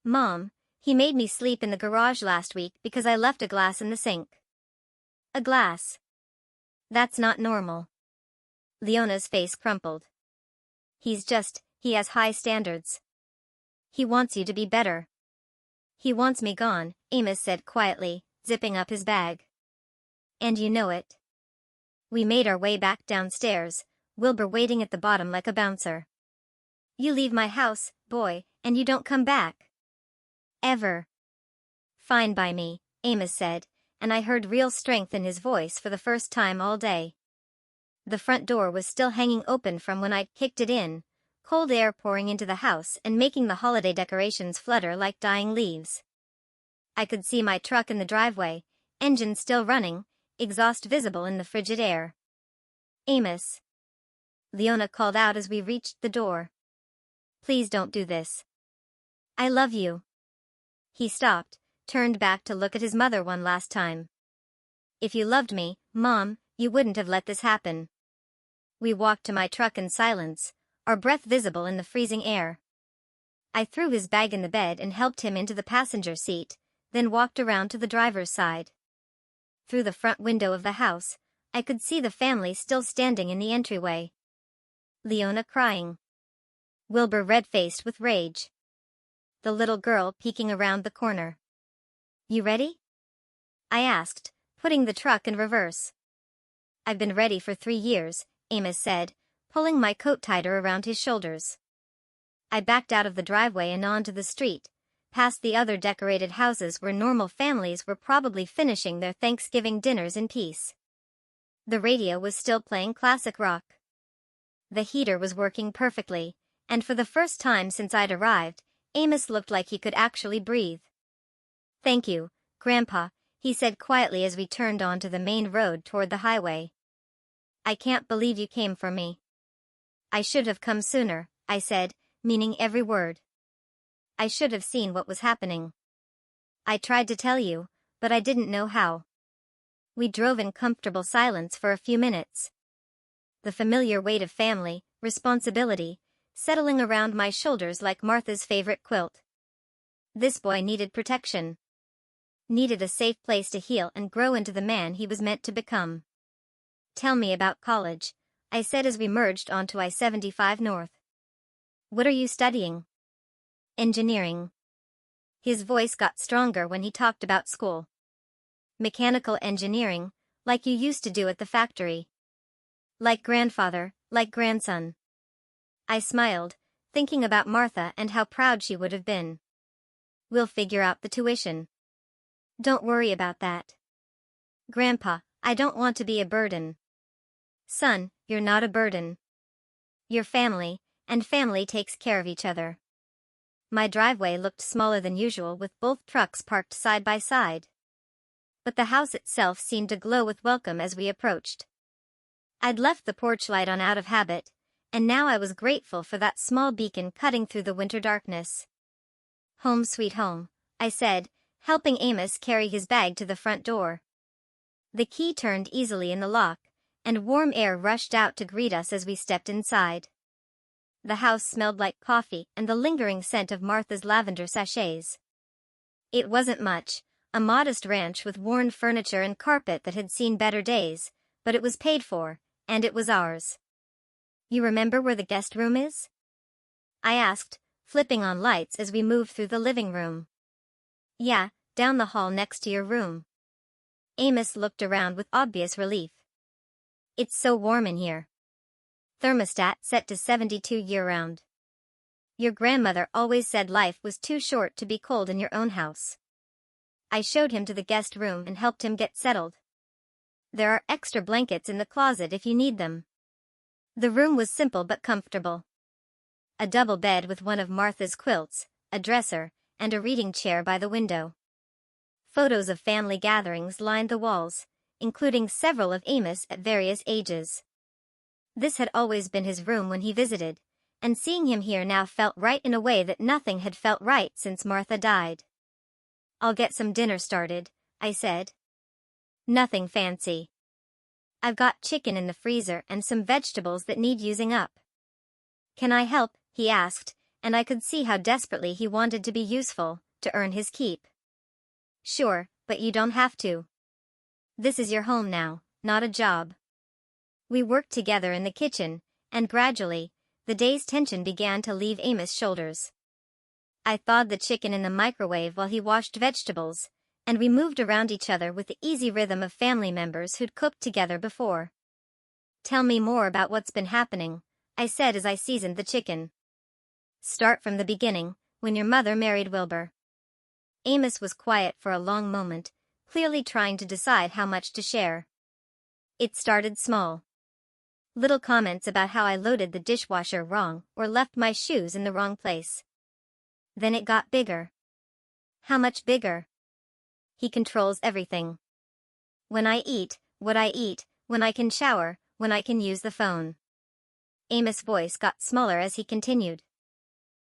"Mom, he made me sleep in the garage last week because I left a glass in the sink." "A glass?" That's not normal. Leona's face crumpled. He has high standards. He wants you to be better. He wants me gone, Amos said quietly, zipping up his bag. And you know it. We made our way back downstairs, Wilbur waiting at the bottom like a bouncer. You leave my house, boy, and you don't come back. Ever. Fine by me, Amos said, and I heard real strength in his voice for the first time all day. The front door was still hanging open from when I'd kicked it in, cold air pouring into the house and making the holiday decorations flutter like dying leaves. I could see my truck in the driveway, engine still running, exhaust visible in the frigid air. Amos. Leona called out as we reached the door. Please don't do this. I love you. He stopped, turned back to look at his mother one last time. If you loved me, Mom, you wouldn't have let this happen. We walked to my truck in silence, our breath visible in the freezing air. I threw his bag in the bed and helped him into the passenger seat, then walked around to the driver's side. Through the front window of the house, I could see the family still standing in the entryway. Leona crying. Wilbur red-faced with rage. The little girl peeking around the corner. You ready? I asked, putting the truck in reverse. I've been ready for 3 years, Amos said, pulling my coat tighter around his shoulders. I backed out of the driveway and onto the street, past the other decorated houses where normal families were probably finishing their Thanksgiving dinners in peace. The radio was still playing classic rock. The heater was working perfectly, and for the first time since I'd arrived, Amos looked like he could actually breathe. Thank you, Grandpa, he said quietly as we turned onto the main road toward the highway. I can't believe you came for me. I should have come sooner, I said, meaning every word. I should have seen what was happening. I tried to tell you, but I didn't know how. We drove in comfortable silence for a few minutes. The familiar weight of family, responsibility, settling around my shoulders like Martha's favorite quilt. This boy needed protection. Needed a safe place to heal and grow into the man he was meant to become. Tell me about college, I said as we merged onto I-75 North. What are you studying? Engineering. His voice got stronger when he talked about school. Mechanical engineering, like you used to do at the factory. Like grandfather, like grandson. I smiled, thinking about Martha and how proud she would have been. We'll figure out the tuition. Don't worry about that. Grandpa, I don't want to be a burden. Son, you're not a burden. You're family, and family takes care of each other. My driveway looked smaller than usual with both trucks parked side by side. But the house itself seemed to glow with welcome as we approached. I'd left the porch light on out of habit, and now I was grateful for that small beacon cutting through the winter darkness. Home sweet home, I said, helping Amos carry his bag to the front door. The key turned easily in the lock, and warm air rushed out to greet us as we stepped inside. The house smelled like coffee and the lingering scent of Martha's lavender sachets. It wasn't much, a modest ranch with worn furniture and carpet that had seen better days, but it was paid for, and it was ours. You remember where the guest room is? I asked, flipping on lights as we moved through the living room. Yeah, down the hall next to your room. Amos looked around with obvious relief. It's so warm in here. Thermostat set to 72 year-round. Your grandmother always said life was too short to be cold in your own house. I showed him to the guest room and helped him get settled. There are extra blankets in the closet if you need them. The room was simple but comfortable. A double bed with one of Martha's quilts, a dresser, and a reading chair by the window. Photos of family gatherings lined the walls, including several of Amos at various ages. This had always been his room when he visited, and seeing him here now felt right in a way that nothing had felt right since Martha died. I'll get some dinner started, I said. Nothing fancy. I've got chicken in the freezer and some vegetables that need using up. Can I help? He asked, and I could see how desperately he wanted to be useful, to earn his keep. Sure, but you don't have to. This is your home now, not a job. We worked together in the kitchen, and gradually, the day's tension began to leave Amos' shoulders. I thawed the chicken in the microwave while he washed vegetables, and we moved around each other with the easy rhythm of family members who'd cooked together before. "Tell me more about what's been happening," I said as I seasoned the chicken. "Start from the beginning, when your mother married Wilbur." Amos was quiet for a long moment, clearly trying to decide how much to share. "It started small. Little comments about how I loaded the dishwasher wrong or left my shoes in the wrong place. Then it got bigger." "How much bigger?" "He controls everything. When I eat, what I eat, when I can shower, when I can use the phone." Amos' voice got smaller as he continued.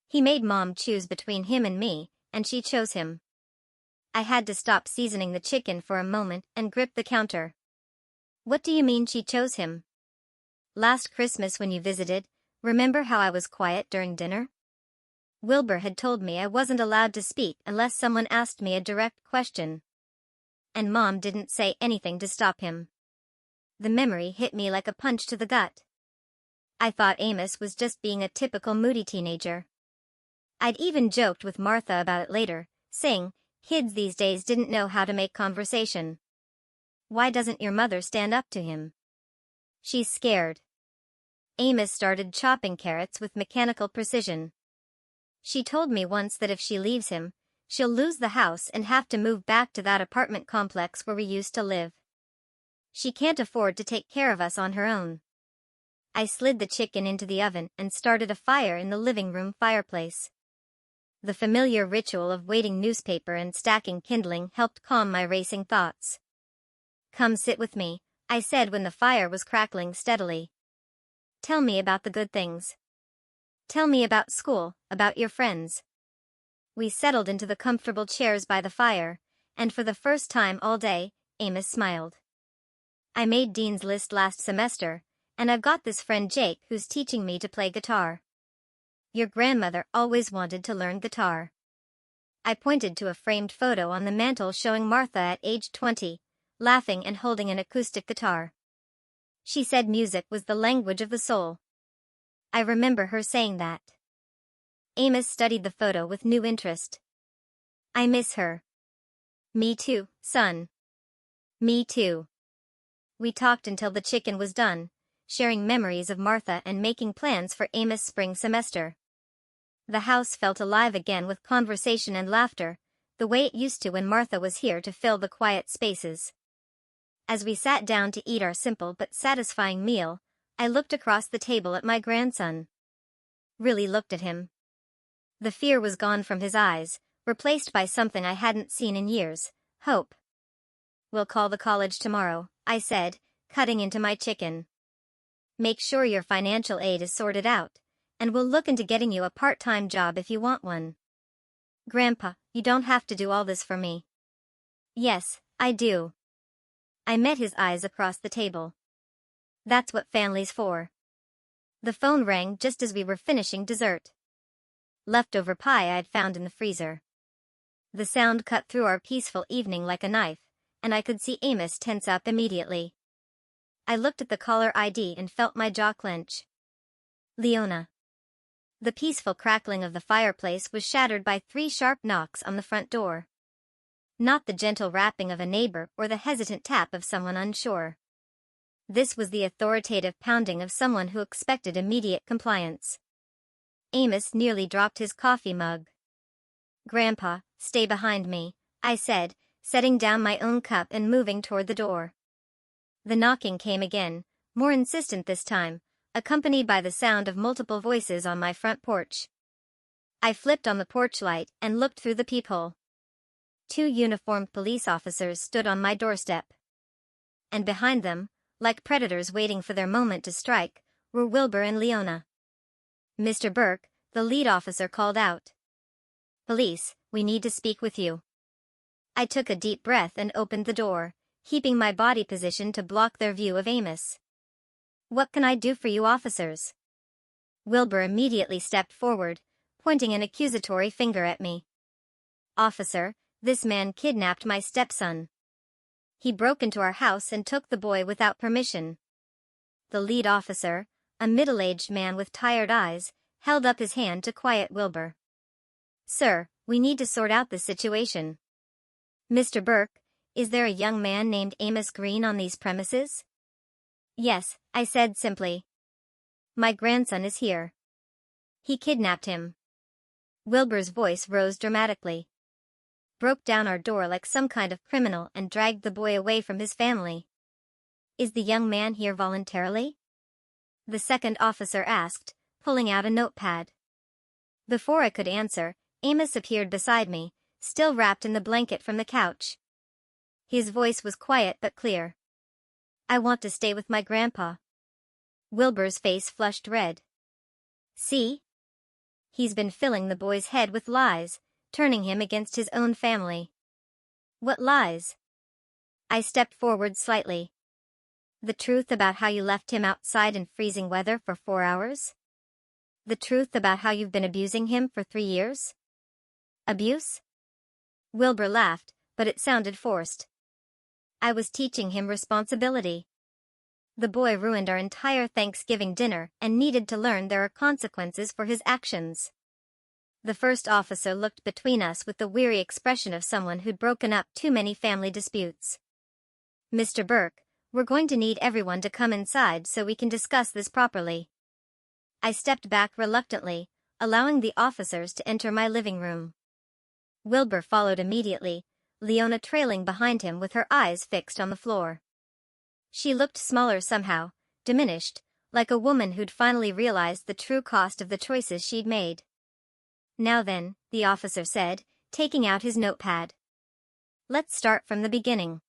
"He made Mom choose between him and me, and she chose him." I had to stop seasoning the chicken for a moment and grip the counter. "What do you mean she chose him?" "Last Christmas when you visited, remember how I was quiet during dinner? Wilbur had told me I wasn't allowed to speak unless someone asked me a direct question. And Mom didn't say anything to stop him." The memory hit me like a punch to the gut. I thought Amos was just being a typical moody teenager. I'd even joked with Martha about it later, saying, "Kids these days didn't know how to make conversation. Why doesn't your mother stand up to him? She's scared." Amos started chopping carrots with mechanical precision. "She told me once that if she leaves him, she'll lose the house and have to move back to that apartment complex where we used to live. She can't afford to take care of us on her own." I slid the chicken into the oven and started a fire in the living room fireplace. The familiar ritual of waiting newspaper and stacking kindling helped calm my racing thoughts. "Come sit with me," I said when the fire was crackling steadily. "Tell me about the good things. Tell me about school, about your friends." We settled into the comfortable chairs by the fire, and for the first time all day, Amos smiled. "I made Dean's List last semester, and I've got this friend Jake who's teaching me to play guitar. Your grandmother always wanted to learn guitar." I pointed to a framed photo on the mantel showing Martha at age 20, laughing and holding an acoustic guitar. "She said music was the language of the soul." I remember her saying that. Amos studied the photo with new interest. "I miss her." "Me too, son." "Me too." We talked until the chicken was done, sharing memories of Martha and making plans for Amos' spring semester. The house felt alive again with conversation and laughter, the way it used to when Martha was here to fill the quiet spaces. As we sat down to eat our simple but satisfying meal, I looked across the table at my grandson. Really looked at him. The fear was gone from his eyes, replaced by something I hadn't seen in years, hope. "We'll call the college tomorrow," I said, cutting into my chicken. "Make sure your financial aid is sorted out, and we'll look into getting you a part-time job if you want one." "Grandpa, you don't have to do all this for me." "Yes, I do." I met his eyes across the table. "That's what family's for." The phone rang just as we were finishing dessert. Leftover pie I'd found in the freezer. The sound cut through our peaceful evening like a knife, and I could see Amos tense up immediately. I looked at the caller ID and felt my jaw clench. Leona. The peaceful crackling of the fireplace was shattered by 3 sharp knocks on the front door. Not the gentle rapping of a neighbor or the hesitant tap of someone unsure. This was the authoritative pounding of someone who expected immediate compliance. Amos nearly dropped his coffee mug. "Grandpa, stay behind me," I said, setting down my own cup and moving toward the door. The knocking came again, more insistent this time, accompanied by the sound of multiple voices on my front porch. I flipped on the porch light and looked through the peephole. 2 uniformed police officers stood on my doorstep. And behind them, like predators waiting for their moment to strike, were Wilbur and Leona. "Mr. Burke," the lead officer called out. "Police, we need to speak with you." I took a deep breath and opened the door, keeping my body positioned to block their view of Amos. "What can I do for you officers?" Wilbur immediately stepped forward, pointing an accusatory finger at me. "Officer, this man kidnapped my stepson. He broke into our house and took the boy without permission." the lead officer, a middle-aged man with tired eyes, held up his hand to quiet Wilbur. "Sir, we need to sort out the situation. Mr. Burke, is there a young man named Amos Green on these premises?" "Yes," I said simply. "My grandson is here. He kidnapped him." Wilbur's voice rose dramatically. "Broke down our door like some kind of criminal and dragged the boy away from his family." "Is the young man here voluntarily?" the second officer asked, pulling out a notepad. Before I could answer, Amos appeared beside me, still wrapped in the blanket from the couch. His voice was quiet but clear. "I want to stay with my grandpa." Wilbur's face flushed red. "See? He's been filling the boy's head with lies, turning him against his own family." "What lies?" I stepped forward slightly. "The truth about how you left him outside in freezing weather for 4 hours? The truth about how you've been abusing him for 3 years? Abuse?" Wilbur laughed, but it sounded forced. "I was teaching him responsibility. The boy ruined our entire Thanksgiving dinner and needed to learn there are consequences for his actions." The first officer looked between us with the weary expression of someone who'd broken up too many family disputes. "Mr. Burke, we're going to need everyone to come inside so we can discuss this properly." I stepped back reluctantly, allowing the officers to enter my living room. Wilbur followed immediately, Leona trailing behind him with her eyes fixed on the floor. She looked smaller somehow, diminished, like a woman who'd finally realized the true cost of the choices she'd made. "Now then," the officer said, taking out his notepad. "Let's start from the beginning.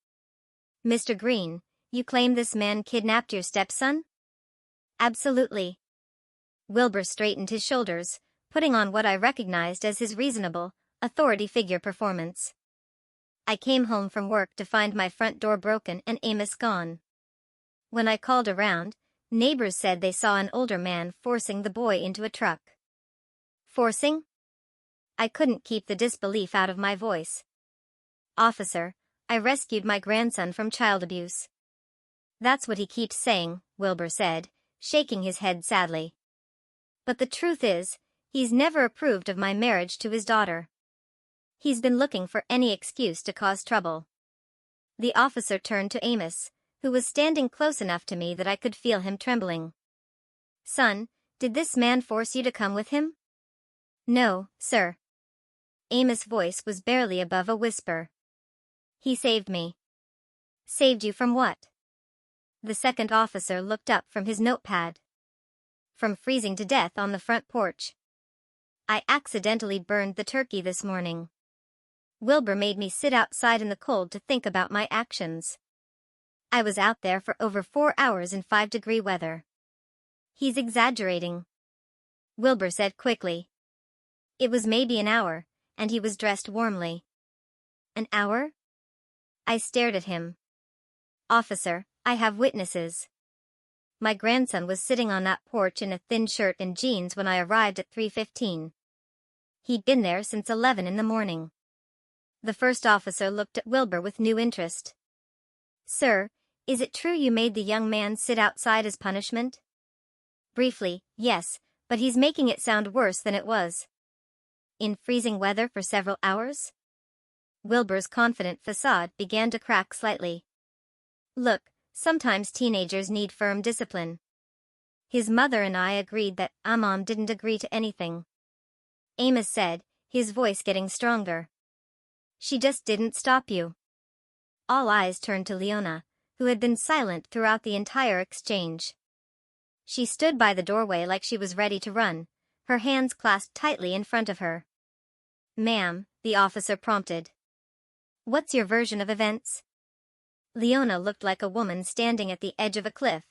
Mr. Green, you claim this man kidnapped your stepson?" "Absolutely." Wilbur straightened his shoulders, putting on what I recognized as his reasonable, authority figure performance. "I came home from work to find my front door broken and Amos gone. When I called around, neighbors said they saw an older man forcing the boy into a truck." "Forcing?" I couldn't keep the disbelief out of my voice. "Officer, I rescued my grandson from child abuse." "That's what he keeps saying," Wilbur said, shaking his head sadly. "But the truth is, he's never approved of my marriage to his daughter. He's been looking for any excuse to cause trouble." The officer turned to Amos, who was standing close enough to me that I could feel him trembling. "Son, did this man force you to come with him?" "No, sir." Amos' voice was barely above a whisper. "He saved me." "Saved you from what?" The second officer looked up from his notepad. "From freezing to death on the front porch. I accidentally burned the turkey this morning. Wilbur made me sit outside in the cold to think about my actions. I was out there for over 4 hours in 5-degree weather." "He's exaggerating," Wilbur said quickly. "It was maybe an hour, and he was dressed warmly." "An hour?" I stared at him. "Officer, I have witnesses. My grandson was sitting on that porch in a thin shirt and jeans when I arrived at 3:15. He'd been there since 11 in the morning." The first officer looked at Wilbur with new interest. "Sir, is it true you made the young man sit outside as punishment?" "Briefly, yes, but he's making it sound worse than it was." "In freezing weather for several hours?" Wilbur's confident facade began to crack slightly. "Look, sometimes teenagers need firm discipline. His mother and I agreed that Mom didn't agree to anything," Amos said, his voice getting stronger. "She just didn't stop you." All eyes turned to Leona, who had been silent throughout the entire exchange. She stood by the doorway like she was ready to run, her hands clasped tightly in front of her. "Ma'am," the officer prompted. "What's your version of events?" Leona looked like a woman standing at the edge of a cliff,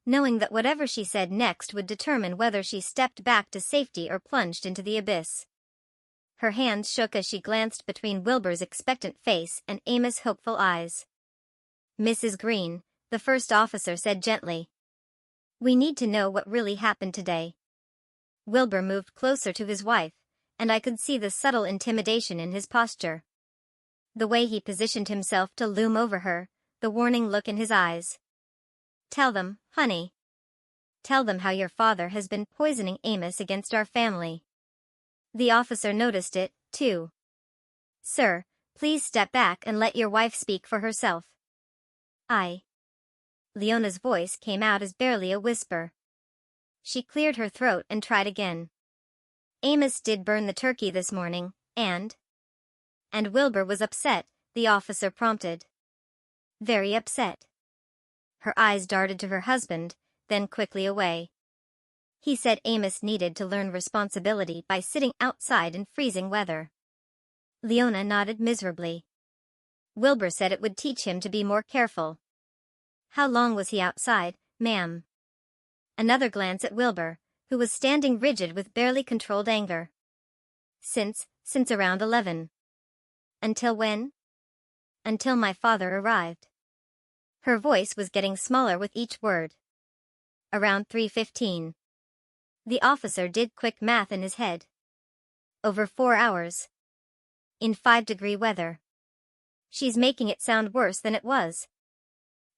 knowing that whatever she said next would determine whether she stepped back to safety or plunged into the abyss. Her hands shook as she glanced between Wilbur's expectant face and Amos' hopeful eyes. "Mrs. Green," the first officer said gently. "We need to know what really happened today." Wilbur moved closer to his wife, and I could see the subtle intimidation in his posture. The way he positioned himself to loom over her, the warning look in his eyes. "Tell them, honey." Tell them how your father has been poisoning Amos against our family. The officer noticed it, too. Sir, please step back and let your wife speak for herself. Leona's voice came out as barely a whisper. She cleared her throat and tried again. Amos did burn the turkey this morning, and Wilbur was upset, the officer prompted. Very upset. Her eyes darted to her husband, then quickly away. He said Amos needed to learn responsibility by sitting outside in freezing weather. Leona nodded miserably. Wilbur said it would teach him to be more careful. How long was he outside, ma'am? Another glance at Wilbur, who was standing rigid with barely controlled anger. Since around 11. Until when? Until my father arrived. Her voice was getting smaller with each word. Around 3:15. The officer did quick math in his head. Over 4 hours. In 5-degree weather. She's making it sound worse than it was.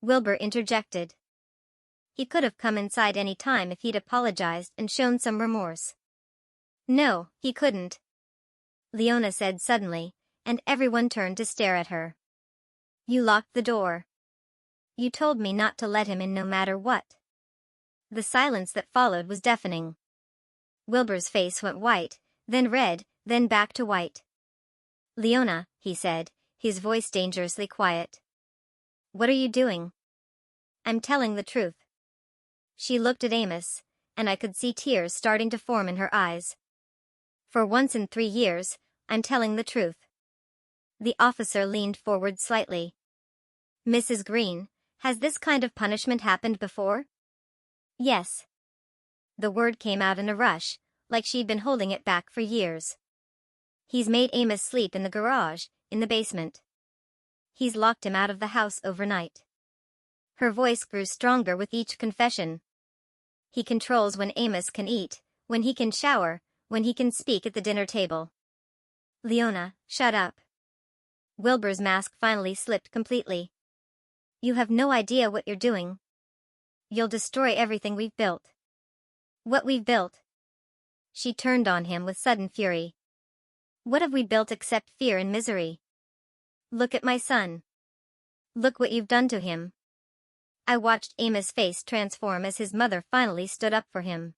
Wilbur interjected. He could have come inside any time if he'd apologized and shown some remorse. No, he couldn't. Leona said suddenly, and everyone turned to stare at her. You locked the door. You told me not to let him in no matter what. The silence that followed was deafening. Wilbur's face went white, then red, then back to white. Leona, he said, his voice dangerously quiet. What are you doing? I'm telling the truth. She looked at Amos, and I could see tears starting to form in her eyes. For once in 3 years, I'm telling the truth. The officer leaned forward slightly. Mrs. Green, has this kind of punishment happened before? Yes. The word came out in a rush, like she'd been holding it back for years. He's made Amos sleep in the garage, in the basement. He's locked him out of the house overnight. Her voice grew stronger with each confession. He controls when Amos can eat, when he can shower, when he can speak at the dinner table. Leona, shut up. Wilbur's mask finally slipped completely. You have no idea what you're doing. You'll destroy everything we've built. What we've built. She turned on him with sudden fury. What have we built except fear and misery? Look at my son. Look what you've done to him. I watched Amos' face transform as his mother finally stood up for him.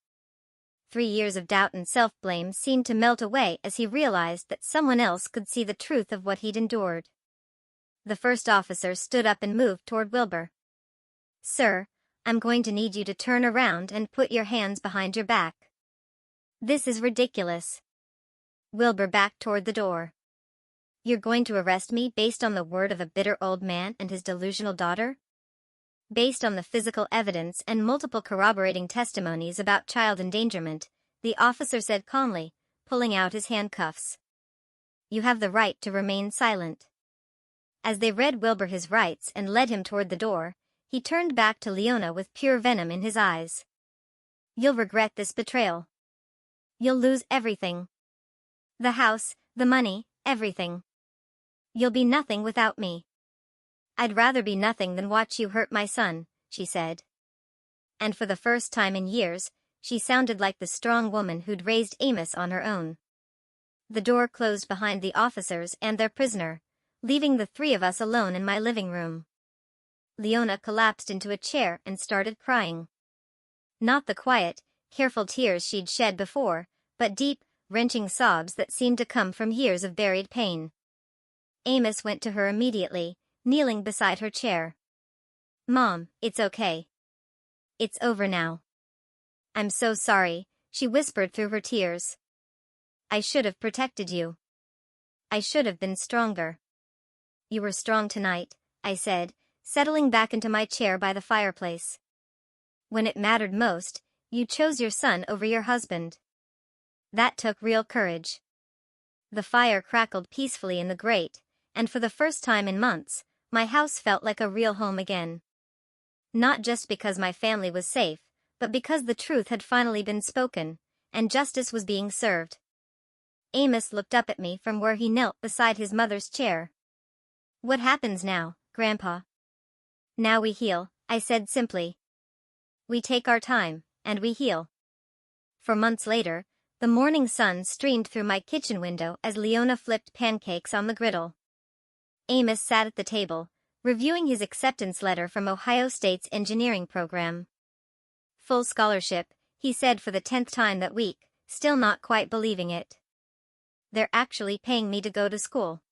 3 years of doubt and self-blame seemed to melt away as he realized that someone else could see the truth of what he'd endured. The first officer stood up and moved toward Wilbur. Sir, I'm going to need you to turn around and put your hands behind your back. This is ridiculous. Wilbur backed toward the door. You're going to arrest me based on the word of a bitter old man and his delusional daughter? Based on the physical evidence and multiple corroborating testimonies about child endangerment, the officer said calmly, pulling out his handcuffs. You have the right to remain silent. As they read Wilbur his rights and led him toward the door, he turned back to Leona with pure venom in his eyes. You'll regret this betrayal. You'll lose everything. The house, the money, everything. You'll be nothing without me. I'd rather be nothing than watch you hurt my son, she said. And for the first time in years, she sounded like the strong woman who'd raised Amos on her own. The door closed behind the officers and their prisoner, leaving the 3 of us alone in my living room. Leona collapsed into a chair and started crying. Not the quiet, careful tears she'd shed before, but deep, wrenching sobs that seemed to come from years of buried pain. Amos went to her immediately, kneeling beside her chair. Mom, it's okay. It's over now. I'm so sorry, she whispered through her tears. I should have protected you. I should have been stronger. You were strong tonight, I said, settling back into my chair by the fireplace. When it mattered most, you chose your son over your husband. That took real courage. The fire crackled peacefully in the grate, and for the first time in months, my house felt like a real home again. Not just because my family was safe, but because the truth had finally been spoken, and justice was being served. Amos looked up at me from where he knelt beside his mother's chair. What happens now, Grandpa? Now we heal, I said simply. We take our time, and we heal. For months later, the morning sun streamed through my kitchen window as Leona flipped pancakes on the griddle. Amos sat at the table, reviewing his acceptance letter from Ohio State's engineering program. Full scholarship, he said for the 10th time that week, still not quite believing it. They're actually paying me to go to school.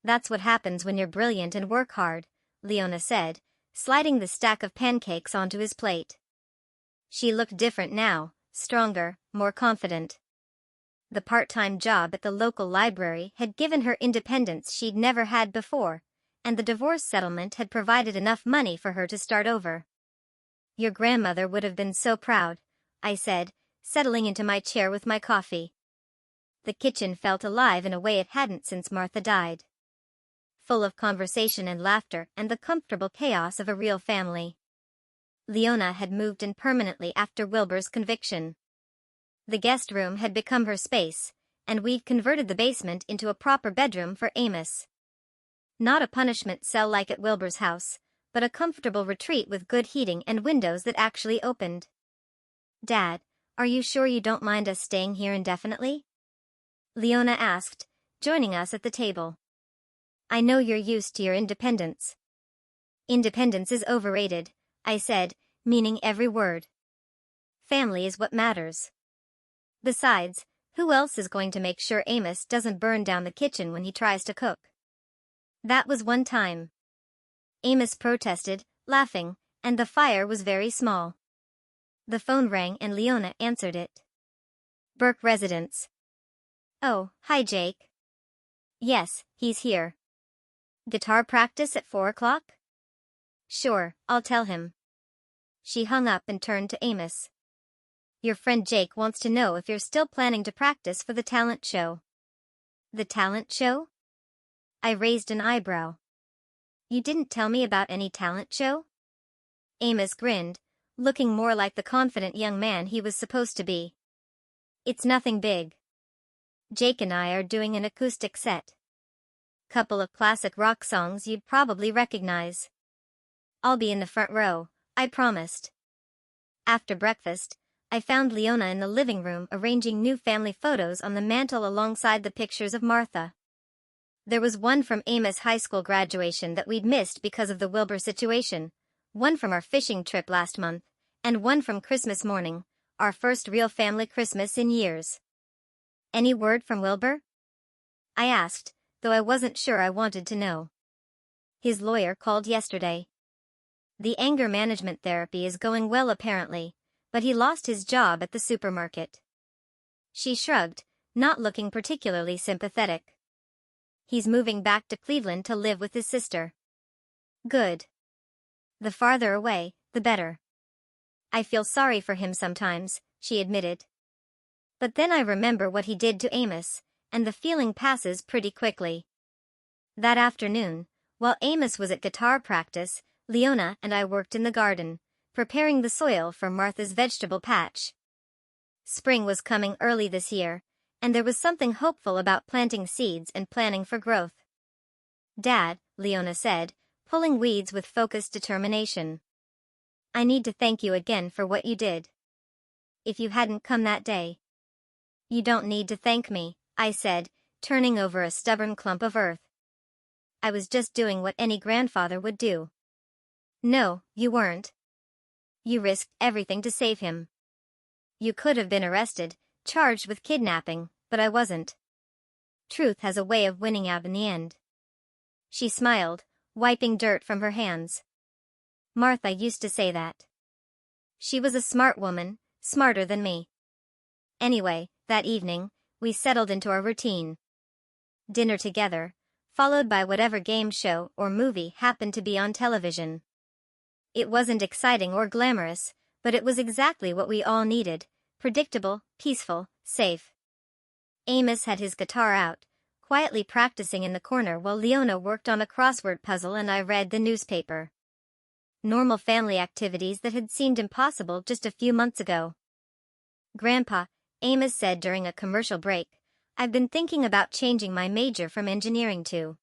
That's what happens when you're brilliant and work hard, Leona said, sliding the stack of pancakes onto his plate. She looked different now, stronger, more confident. The part-time job at the local library had given her independence she'd never had before, and the divorce settlement had provided enough money for her to start over. Your grandmother would have been so proud, I said, settling into my chair with my coffee. The kitchen felt alive in a way it hadn't since Martha died. Full of conversation and laughter and the comfortable chaos of a real family. Leona had moved in permanently after Wilbur's conviction. The guest room had become her space, and we'd converted the basement into a proper bedroom for Amos. Not a punishment cell like at Wilbur's house, but a comfortable retreat with good heating and windows that actually opened. Dad, are you sure you don't mind us staying here indefinitely? Leona asked, joining us at the table. I know you're used to your independence. Independence is overrated, I said, meaning every word. Family is what matters. Besides, who else is going to make sure Amos doesn't burn down the kitchen when he tries to cook? That was one time. Amos protested, laughing, and the fire was very small. The phone rang and Leona answered it. Burke residence. Oh, hi Jake. Yes, he's here. Guitar practice at 4 o'clock? Sure, I'll tell him. She hung up and turned to Amos. Your friend Jake wants to know if you're still planning to practice for the talent show. The talent show? I raised an eyebrow. You didn't tell me about any talent show? Amos grinned, looking more like the confident young man he was supposed to be. It's nothing big. Jake and I are doing an acoustic set. Couple of classic rock songs you'd probably recognize. I'll be in the front row, I promised. After breakfast, I found Leona in the living room arranging new family photos on the mantel alongside the pictures of Martha. There was one from Amos' high school graduation that we'd missed because of the Wilbur situation, one from our fishing trip last month, and one from Christmas morning, our first real family Christmas in years. Any word from Wilbur? I asked, though I wasn't sure I wanted to know. His lawyer called yesterday. The anger management therapy is going well apparently, but he lost his job at the supermarket. She shrugged, not looking particularly sympathetic. He's moving back to Cleveland to live with his sister. Good. The farther away, the better. I feel sorry for him sometimes, she admitted. But then I remember what he did to Amos, and the feeling passes pretty quickly. That afternoon, while Amos was at guitar practice, Leona and I worked in the garden, preparing the soil for Martha's vegetable patch. Spring was coming early this year, and there was something hopeful about planting seeds and planning for growth. Dad, Leona said, pulling weeds with focused determination. I need to thank you again for what you did. If you hadn't come that day. You don't need to thank me, I said, turning over a stubborn clump of earth. I was just doing what any grandfather would do. No, you weren't. You risked everything to save him. You could have been arrested, charged with kidnapping, but I wasn't. Truth has a way of winning out in the end. She smiled, wiping dirt from her hands. Martha used to say that. She was a smart woman, smarter than me. Anyway, that evening, we settled into our routine. Dinner together, followed by whatever game show or movie happened to be on television. It wasn't exciting or glamorous, but it was exactly what we all needed, predictable, peaceful, safe. Amos had his guitar out, quietly practicing in the corner while Leona worked on a crossword puzzle and I read the newspaper. Normal family activities that had seemed impossible just a few months ago. Grandpa, Amos said during a commercial break, I've been thinking about changing my major from engineering to.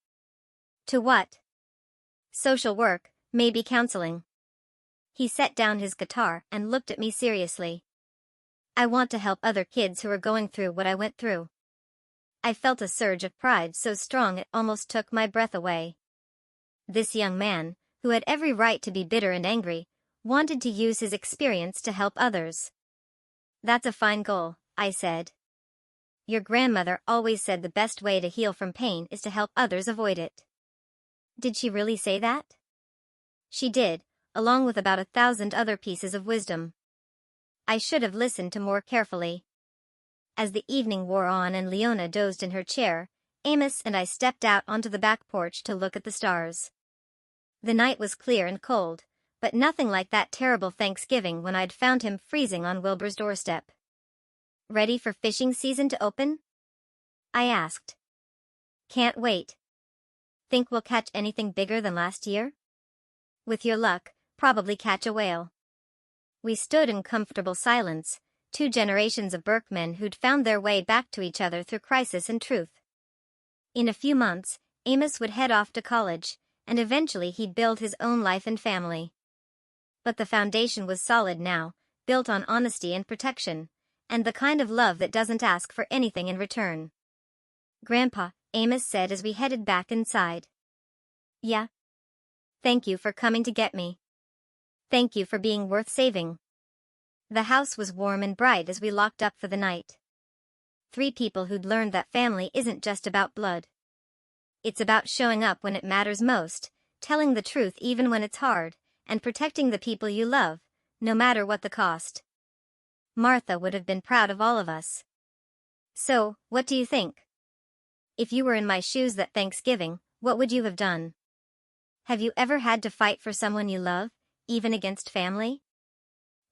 To what? Social work, maybe counseling. He set down his guitar and looked at me seriously. I want to help other kids who are going through what I went through. I felt a surge of pride so strong it almost took my breath away. This young man, who had every right to be bitter and angry, wanted to use his experience to help others. That's a fine goal, I said. Your grandmother always said the best way to heal from pain is to help others avoid it. Did she really say that? She did, along with about 1,000 other pieces of wisdom. I should have listened to more carefully. As the evening wore on and Leona dozed in her chair, Amos and I stepped out onto the back porch to look at the stars. The night was clear and cold, but nothing like that terrible Thanksgiving when I'd found him freezing on Wilbur's doorstep. Ready for fishing season to open? I asked. Can't wait. Think we'll catch anything bigger than last year? With your luck, probably catch a whale. We stood in comfortable silence, 2 generations of Berkmen who'd found their way back to each other through crisis and truth. In a few months, Amos would head off to college, and eventually he'd build his own life and family. But the foundation was solid now, built on honesty and protection, and the kind of love that doesn't ask for anything in return. Grandpa, Amos said as we headed back inside. Yeah. Thank you for coming to get me. Thank you for being worth saving. The house was warm and bright as we locked up for the night. 3 people who'd learned that family isn't just about blood. It's about showing up when it matters most, telling the truth even when it's hard, and protecting the people you love, no matter what the cost. Martha would have been proud of all of us. So, what do you think? If you were in my shoes that Thanksgiving, what would you have done? Have you ever had to fight for someone you love, even against family?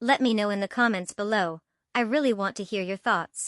Let me know in the comments below. I really want to hear your thoughts.